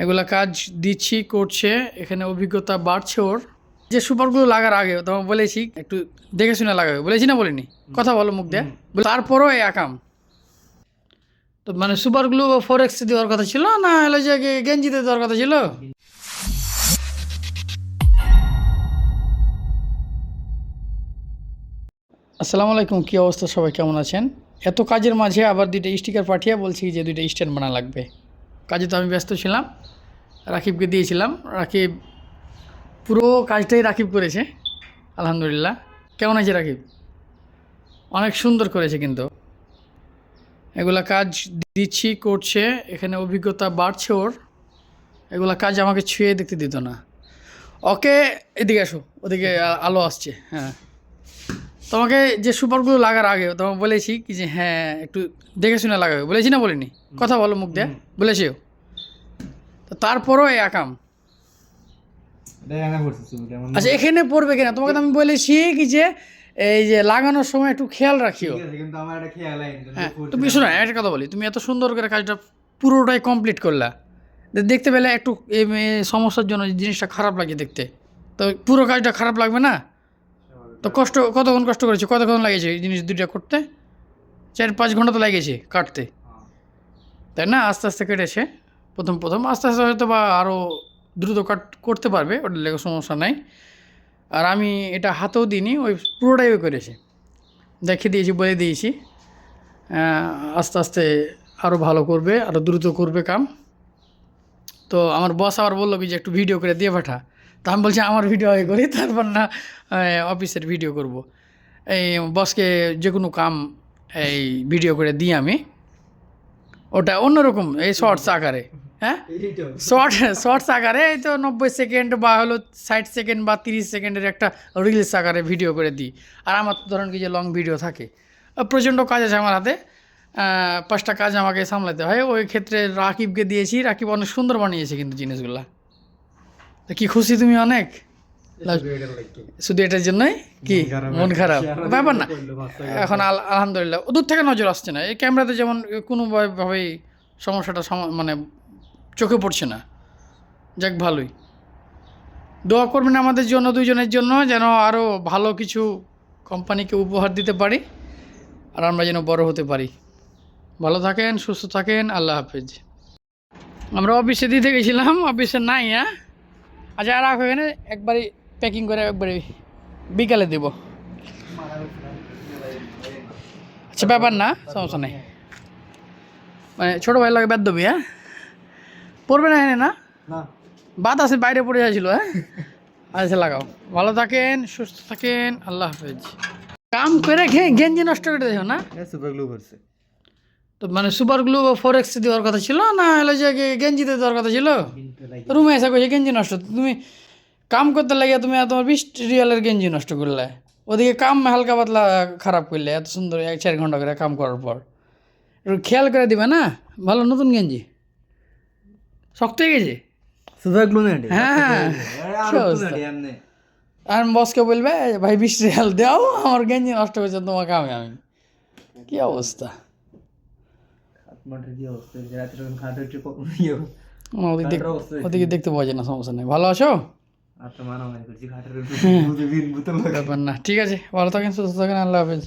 এগুলা কাজ দিচ্ছি, করছে, এখানে অভিজ্ঞতা বাড়ছে ওর। যে সুপারগুলো লাগার আগে তোমাকে বলেছি একটু দেখে শুনে লাগাবে, বলেছি না বলিনি? কথা বলো মুখ দিয়ে। তারপরও এই আকাম। তো মানে সুপারগুলো ফরেক্সে দেওয়ার কথা ছিল না, হলো যে গেঞ্জিতে দেওয়ার কথা ছিল। আসসালামু আলাইকুম, কী অবস্থা সবাই, কেমন আছেন? এত কাজের মাঝে আবার দুইটা স্টিকার পাঠিয়ে বলছি যে দুইটা স্ট্যান্ড বানা লাগবে। কাজে তো আমি ব্যস্ত ছিলাম, রাকিবকে দিয়েছিলাম। রাকিব পুরো কাজটাই রাকিব করেছে, আলহামদুলিল্লাহ। কেমন আছে রাকিব? অনেক সুন্দর করেছে কিন্তু। এগুলা কাজ দিচ্ছি, করছে, এখানে অভিজ্ঞতা বাড়ছে ওর। এগুলা কাজ আমাকে ছুঁয়ে দেখতে দিত না। ওকে এদিকে আসো, ওদিকে আলো আসছে। হ্যাঁ, তোমাকে যে সুপারগুলো লাগার আগে তোমাকে বলেছি কি যে হ্যাঁ একটু দেখে শুনে লাগাবে, বলেছি না বলিনি? কথা বলো মুখ দিয়ে, বলেছিও। তো তারপরও এই আকাম। আচ্ছা, এখানে পড়বে কিনা তোমাকে তো আমি বলেছি কি যে এই যে লাগানোর সময় একটু খেয়াল রাখিও। হ্যাঁ, তুমি শোনো, একটা কথা বলি, তুমি এত সুন্দর করে কাজটা পুরোটাই কমপ্লিট করলা, দেখতে পেলে একটু সমস্যার জন্য জিনিসটা খারাপ লাগে দেখতে। তো পুরো কাজটা খারাপ লাগবে না? তো কতক্ষণ কষ্ট করেছে, কতক্ষণ লাগিয়েছে এই জিনিস দুইটা করতে? 4-5 ঘন্টা তো লাগিয়েছে কাটতে, তাই না? আস্তে আস্তে কেটেছে প্রথম আস্তে আস্তে হয়তো বা আরও দ্রুত করতে পারবে, ওটা লেগে সমস্যা নাই। আর আমি এটা হাতেও দিইনি, ওই পুরোটাই করেছে, দেখে দিয়েছি, বলে দিয়েছি। আস্তে আস্তে আরও ভালো করবে, আরও দ্রুত করবে কাম। তো আমার বস আবার বললো কি যে একটু ভিডিও করে দিয়ে পাঠা। তা আমি বলছি আমার ভিডিও আগে করি, তারপর না অফিসের ভিডিও করব। এই বসকে যে কোনো কাম এই ভিডিও করে দিই আমি, ওটা অন্যরকম, এই শর্টস আকারে। হ্যাঁ, শর্টস আকারে, এই তো 90 সেকেন্ড বা হলো 60 সেকেন্ড বা 30 সেকেন্ডের একটা রিলস আকারে ভিডিও করে দিই। আর আমার তো ধরেন কি যে লং ভিডিও থাকে, প্রচণ্ড কাজ আছে আমার হাতে, 5টা কাজ আমাকে সামলাতে হয়। ওই ক্ষেত্রে রাকিবকে দিয়েছি, রাকিব অনেক সুন্দর বানিয়েছে কিন্তু জিনিসগুলা। তা কি খুশি তুমি অনেক? শুধু এটার জন্যই কি মন খারাপ? ব্যাপার না, এখন আলহামদুলিল্লাহ দূর থেকে নজর আসছে না। এই ক্যামেরাতে যেমন কোনোভাবেই সমস্যাটা মানে চোখে পড়ছে না। যাক, ভালোই। দোয়া করবেন আমাদের জন্য, দুইজনের জন্য, যেন আরও ভালো কিছু কোম্পানিকে উপহার দিতে পারি, আর আমরা যেন বড় হতে পারি। ভালো থাকেন, সুস্থ থাকেন, আল্লাহ হাফেজ। আমরা অফিসে দিতে গেছিলাম, অফিসে নাই। হ্যাঁ, আচ্ছা, আর রাখো এখানে, একবারই প্যাকিং করে একবারে বিকালে দেব। আচ্ছা, ব্যাপার না, সমস্যা নেই। মানে ছোটো ভাই লাগে বেদ দেবি? হ্যাঁ, পড়বে না এখানে? না, বাদ আছে, বাইরে পড়ে যাচ্ছিল। হ্যাঁ, আচ্ছা, লাগাও। ভালো থাকেন, সুস্থ থাকেন, আল্লাহ হাফেজ। কাম করে গেঞ্জি নষ্ট করে দেখো না? তো মানে সুপার গ্লু ফরেক্স দেওয়ার কথা ছিল না, হলো যে গেঞ্জিতে দেওয়ার কথা ছিল? রুমে এসে কইছে গেঞ্জি নষ্ট। তুমি কাম করতে লাগিয়ে তুমি তোমার 20 রিয়ালের গেঞ্জি নষ্ট করলে, ওদিকে কাম হালকা পাতলা খারাপ করলে, এত সুন্দর 1-4 ঘন্টা করে কাম করার পর একটু খেয়াল করে দিবে না? ভালো নতুন গেঞ্জি শক্ত হয়ে গেছে। হ্যাঁ, আর বসকে বলবে ভাই 20 রিয়াল দাও, আমার গেঞ্জি নষ্ট হয়েছে তোমার কামে। আমি কি অবস্থা, ওদিকে দেখতে পাওয়া যায় না, সমস্যা নেই। ভালো আছো? ব্যাপার না, ঠিক আছে, ভালো থাকেন, সুস্থ থাকেন, আল্লাহ হাফেজ।